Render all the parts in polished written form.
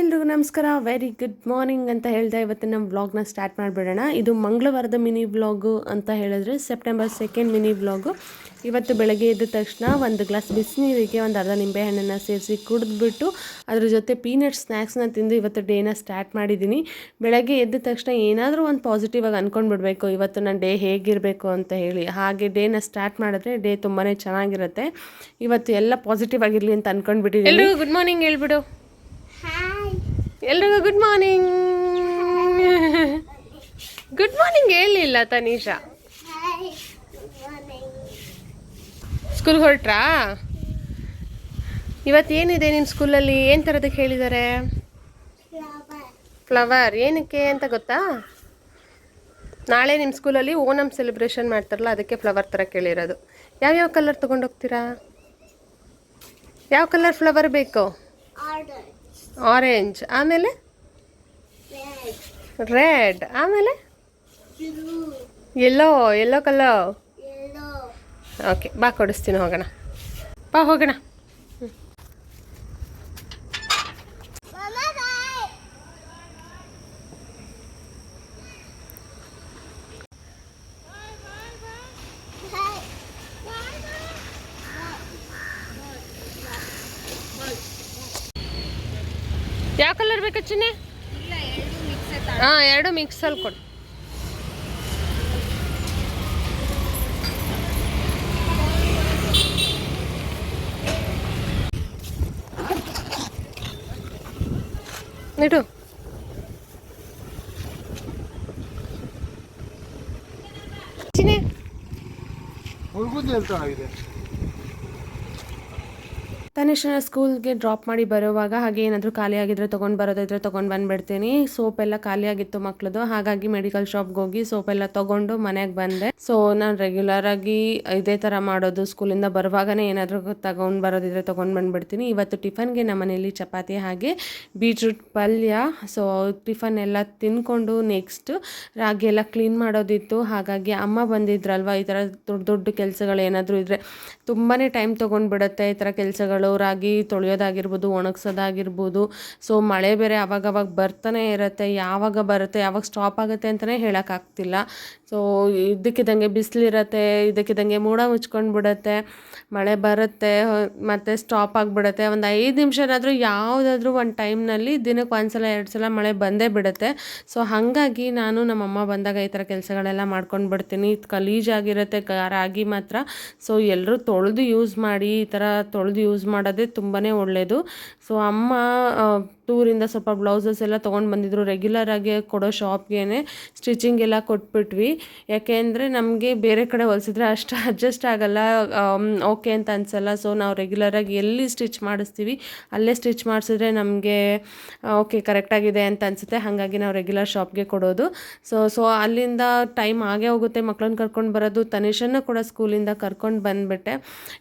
ಎಲ್ರಿಗೂ ನಮಸ್ಕಾರ. Very good morning ಅಂತ ಹೇಳ್ದೆ ಇವತ್ತಿನ ನಮ್ಮ ವ್ಲಾಗ್ನ ಸ್ಟಾರ್ಟ್ ಮಾಡಿಬಿಡೋಣ. ಇದು ಮಂಗಳವಾರದ ಮಿನಿ ವ್ಲಾಗು ಅಂತ ಹೇಳಿದ್ರೆ ಸೆಪ್ಟೆಂಬರ್ 2 ಮಿನಿ ವ್ಲಾಗು. ಇವತ್ತು ಬೆಳಗ್ಗೆ ಎದ್ದ ತಕ್ಷಣ ಒಂದು ಗ್ಲಾಸ್ ಬಿಸಿನೀರಿಗೆ ಒಂದು ಅರ್ಧ ನಿಂಬೆಹಣ್ಣನ್ನು ಸೇರಿಸಿ ಕುಡಿದ್ಬಿಟ್ಟು ಅದ್ರ ಜೊತೆ ಪೀನಟ್ ಸ್ನ್ಯಾಕ್ಸ್ನ ತಿಂದು ಇವತ್ತು ಡೇನ ಸ್ಟಾರ್ಟ್ ಮಾಡಿದ್ದೀನಿ. ಬೆಳಗ್ಗೆ ಎದ್ದ ತಕ್ಷಣ ಏನಾದರೂ ಒಂದು ಪಾಸಿಟಿವ್ ಆಗಿ ಅಂದ್ಕೊಂಡ್ಬಿಡ್ಬೇಕು, ಇವತ್ತು ನನ್ನ ಡೇ ಹೇಗಿರಬೇಕು ಅಂತ ಹೇಳಿ. ಹಾಗೆ ಡೇನ ಸ್ಟಾರ್ಟ್ ಮಾಡಿದ್ರೆ ಡೇ ತುಂಬಾ ಚೆನ್ನಾಗಿರುತ್ತೆ. ಇವತ್ತು ಎಲ್ಲ ಪಾಸಿಟಿವ್ ಆಗಿರಲಿ ಅಂತ ಅಂದ್ಕೊಂಡ್ಬಿಟ್ಟಿದ್ದೀನಿ. ಎಲ್ರಿಗೂ ಗುಡ್ ಮಾರ್ನಿಂಗ್ ಹೇಳ್ಬಿಡು. ಎಲ್ರಿಗೂ ಗುಡ್ ಮಾರ್ನಿಂಗ್. ಗುಡ್ ಮಾರ್ನಿಂಗ್ ಹೇಳಿಲ್ಲ ತನೀಷಾ. ಸ್ಕೂಲ್ಗೆ ಹೊರಟ್ರಾ? ಇವತ್ತೇನಿದೆ ನಿಮ್ಮ ಸ್ಕೂಲಲ್ಲಿ? ಏನು ಥರದಕ್ಕೆ ಹೇಳಿದ್ದಾರೆ? ಫ್ಲವರ್. ಏನಕ್ಕೆ ಅಂತ ಗೊತ್ತಾ? ನಾಳೆ ನಿಮ್ಮ ಸ್ಕೂಲಲ್ಲಿ ಓಣಂ ಸೆಲೆಬ್ರೇಷನ್ ಮಾಡ್ತಾರಲ್ಲ, ಅದಕ್ಕೆ ಫ್ಲವರ್ ಥರ ಕೇಳಿರೋದು. ಯಾವ್ಯಾವ ಕಲರ್ ತೊಗೊಂಡೋಗ್ತೀರಾ? ಯಾವ ಕಲರ್ ಫ್ಲವರ್ ಬೇಕು? ಆರೆಂಜ್, ಆಮೇಲೆ ರೆಡ್, ಆಮೇಲೆ ಯೆಲ್ಲೋ ಕಲರ್. ಓಕೆ, ಬಾ ಕೊಡಿಸ್ತೀನಿ, ಹೋಗೋಣ ಬಾ ಹೋಗೋಣ. ಯಾವ ಕಲರ್ ಬೇಕು ಚಿನ್ನೆ? ಹಾಂ, ಎರಡು ಮಿಕ್ಸಲ್ಲಿ ಕೊಡು. ಇಡು. ಚಿನ್ನೆ ತನಿಷನ ಸ್ಕೂಲ್ಗೆ ಡ್ರಾಪ್ ಮಾಡಿ ಬರುವಾಗ ಹಾಗೆ ಏನಾದರೂ ಖಾಲಿ ಆಗಿದ್ರೆ ತೊಗೊಂಡು ಬರೋದಿದ್ರೆ ತೊಗೊಂಡು ಬಂದುಬಿಡ್ತೀನಿ. ಸೋಪ್ ಎಲ್ಲ ಖಾಲಿ ಆಗಿತ್ತು ಮಕ್ಳದು, ಹಾಗಾಗಿ ಮೆಡಿಕಲ್ ಶಾಪ್ಗೆ ಹೋಗಿ ಸೋಪ್ ಎಲ್ಲ ತೊಗೊಂಡು ಮನೆಗೆ ಬಂದೆ. ಸೊ ನಾನು ರೆಗ್ಯುಲರಾಗಿ ಇದೇ ಥರ ಮಾಡೋದು. ಸ್ಕೂಲಿಂದ ಬರುವಾಗನೇ ಏನಾದರೂ ತೊಗೊಂಡು ಬರೋದಿದ್ರೆ ತೊಗೊಂಡು ಬಂದುಬಿಡ್ತೀನಿ. ಇವತ್ತು ಟಿಫನ್ಗೆ ನಮ್ಮ ಮನೇಲಿ ಚಪಾತಿ ಹಾಗೆ ಬೀಟ್ರೂಟ್ ಪಲ್ಯ. ಸೊ ಟಿಫನ್ ಎಲ್ಲ ತಿನ್ಕೊಂಡು ನೆಕ್ಸ್ಟ್ ರಾಗಿ ಎಲ್ಲ ಕ್ಲೀನ್ ಮಾಡೋದಿತ್ತು. ಹಾಗಾಗಿ ಅಮ್ಮ ಬಂದಿದ್ರಲ್ವ, ಈ ಥರ ದೊಡ್ಡ ದೊಡ್ಡ ಕೆಲಸಗಳು ಏನಾದರೂ ಇದ್ದರೆ ತುಂಬಾ ಟೈಮ್ ತೊಗೊಂಡ್ಬಿಡುತ್ತೆ. ಈ ಥರ ಕೆಲಸಗಳು ರಾಗಿ ತೊಳೆಯೋದಾಗಿರ್ಬೋದು, ಒಣಗಿಸೋದಾಗಿರ್ಬೋದು. ಸೊ ಮಳೆ ಬೇರೆ ಅವಾಗವಾಗ ಬರ್ತಾನೆ ಇರುತ್ತೆ, ಯಾವಾಗ ಬರುತ್ತೆ ಯಾವಾಗ ಸ್ಟಾಪ್ ಆಗುತ್ತೆ ಅಂತಲೇ ಹೇಳೋಕ್ಕಾಗ್ತಿಲ್ಲ. ಸೊ ಇದಕ್ಕಿದ್ದಂಗೆ ಬಿಸಿಲಿರುತ್ತೆ, ಇದಕ್ಕಿದ್ದಂಗೆ ಮೋಡ ಮುಚ್ಕೊಂಡು ಬಿಡುತ್ತೆ, ಮಳೆ ಬರುತ್ತೆ ಮತ್ತು ಸ್ಟಾಪ್ ಆಗಿಬಿಡುತ್ತೆ. ಒಂದು 5 ನಿಮಿಷನಾದರೂ ಯಾವುದಾದ್ರೂ ಒಂದು ಟೈಮ್ನಲ್ಲಿ ದಿನಕ್ಕೆ 1 ಸಲ 2 ಸಲ ಮಳೆ ಬಂದೇ ಬಿಡುತ್ತೆ. ಸೊ ಹಾಗಾಗಿ ನಾನು ನಮ್ಮಮ್ಮ ಬಂದಾಗ ಈ ಥರ ಕೆಲಸಗಳೆಲ್ಲ ಮಾಡ್ಕೊಂಡು ಬಿಡ್ತೀನಿ. ಗಲೀಜಾಗಿರುತ್ತೆ ರಾಗಿ ಮಾತ್ರ. ಸೊ ಎಲ್ಲರೂ ತೊಳೆದು ಯೂಸ್ ಮಾಡಿ, ಈ ಥರ ತೊಳೆದು ಯೂಸ್ ಮಾಡೋದೇ ತುಂಬಾ ಒಳ್ಳೆಯದು. ಸೊ ಅಮ್ಮ ಟೂರಿಂದ ಸ್ವಲ್ಪ ಬ್ಲೌಸಸ್ ಎಲ್ಲ ತೊಗೊಂಡು ಬಂದಿದ್ರು. ರೆಗ್ಯುಲರಾಗಿ ಕೊಡೋ ಶಾಪ್ಗೆ ಸ್ಟಿಚಿಂಗ್ ಎಲ್ಲ ಕೊಟ್ಬಿಟ್ವಿ. ಯಾಕೆಂದರೆ ನಮಗೆ ಬೇರೆ ಕಡೆ ಹೊಲಿಸಿದ್ರೆ ಅಷ್ಟು ಅಡ್ಜಸ್ಟ್ ಆಗೋಲ್ಲ, ಓಕೆ ಅಂತ ಅನಿಸಲ್ಲ. ಸೊ ನಾವು ರೆಗ್ಯುಲರಾಗಿ ಎಲ್ಲಿ ಸ್ಟಿಚ್ ಮಾಡಿಸ್ತೀವಿ ಅಲ್ಲೇ ಸ್ಟಿಚ್ ಮಾಡಿಸಿದ್ರೆ ನಮಗೆ ಓಕೆ ಕರೆಕ್ಟಾಗಿದೆ ಅಂತ ಅನಿಸುತ್ತೆ. ಹಾಗಾಗಿ ನಾವು ರೆಗ್ಯುಲರ್ ಶಾಪ್ಗೆ ಕೊಡೋದು. ಸೊ ಅಲ್ಲಿಂದ ಟೈಮ್ ಆಗೇ ಹೋಗುತ್ತೆ ಮಕ್ಕಳನ್ನ ಕರ್ಕೊಂಡು ಬರೋದು. ತನಿಷನ್ನು ಕೂಡ ಸ್ಕೂಲಿಂದ ಕರ್ಕೊಂಡು ಬಂದುಬಿಟ್ಟೆ.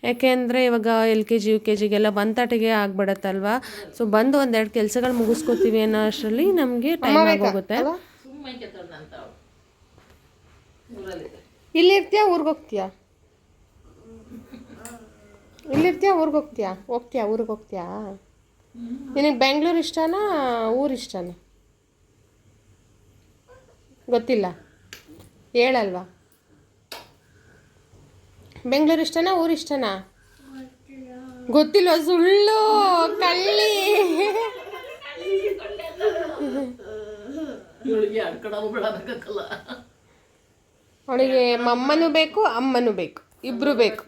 ಯಾಕೆಂದರೆ ಇವಾಗ LKG UKGಗೆಲ್ಲ 1:30ಗೆ ಆಗಿಬಿಡತ್ತಲ್ವ. ಸೊ ಬಂದು ಒಂದೆರಡು ಕೆಲಸಗಳು ಮುಗಿಸ್ಕೋತೀವಿ ಅನ್ನೋ ಅಷ್ಟರಲ್ಲಿ ನಮಗೆ ಟೈಮ್ ಆಗೋಗುತ್ತೆ. ಇಲ್ಲಿರ್ತೀಯಾ ಊರಿಗೆ ಹೋಗ್ತೀಯಾ? ಇಲ್ಲಿರ್ತೀಯಾ ಊರಿಗೆ ಹೋಗ್ತೀಯಾ? ಊರಿಗೆ ಹೋಗ್ತೀಯಾ? ನಿನಗೆ ಬೆಂಗಳೂರು ಇಷ್ಟನಾ ಊರು ಇಷ್ಟನಾ? ಗೊತ್ತಿಲ್ಲ, ಹೇಳಲ್ವಾ? ಬೆಂಗಳೂರು ಇಷ್ಟನಾ ಊರು ಇಷ್ಟನಾ? ಗೊತ್ತಿಲ್ವ? ಸುಳ್ಳು, ಕಳ್ಳಿ. ಅವಳಿಗೆ ಮಮ್ಮನೂ ಬೇಕು ಅಮ್ಮನೂ ಬೇಕು, ಇಬ್ರು ಬೇಕು.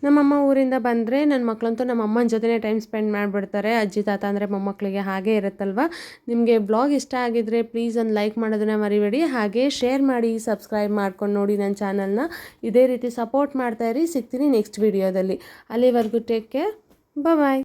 ನಮ್ಮಮ್ಮ ಊರಿಂದ ಬಂದರೆ ನನ್ನ ಮಕ್ಕಳಂತೂ ನಮ್ಮ ಅಮ್ಮನ ಜೊತೆನೇ ಟೈಮ್ ಸ್ಪೆಂಡ್ ಮಾಡಿಬಿಡ್ತಾರೆ. ಅಜ್ಜಿ ತಾತ ಅಂದರೆ ಮೊಮ್ಮಕ್ಕಳಿಗೆ ಹಾಗೆ ಇರುತ್ತಲ್ವ. ನಿಮಗೆ ಬ್ಲಾಗ್ ಇಷ್ಟ ಆಗಿದ್ರೆ ಪ್ಲೀಸ್ ಒಂದು ಲೈಕ್ ಮಾಡೋದನ್ನ ಮರಿಬೇಡಿ. ಹಾಗೆ ಶೇರ್ ಮಾಡಿ, ಸಬ್ಸ್ಕ್ರೈಬ್ ಮಾಡ್ಕೊಂಡು ನೋಡಿ ನನ್ನ ಚಾನಲ್ನ. ಇದೇ ರೀತಿ ಸಪೋರ್ಟ್ ಮಾಡ್ತಾಯಿರಿ. ಸಿಗ್ತೀನಿ ನೆಕ್ಸ್ಟ್ ವಿಡಿಯೋದಲ್ಲಿ. ಅಲ್ಲಿವರೆಗೂ ಟೇಕ್ ಕೇರ್, ಬಾಯ್.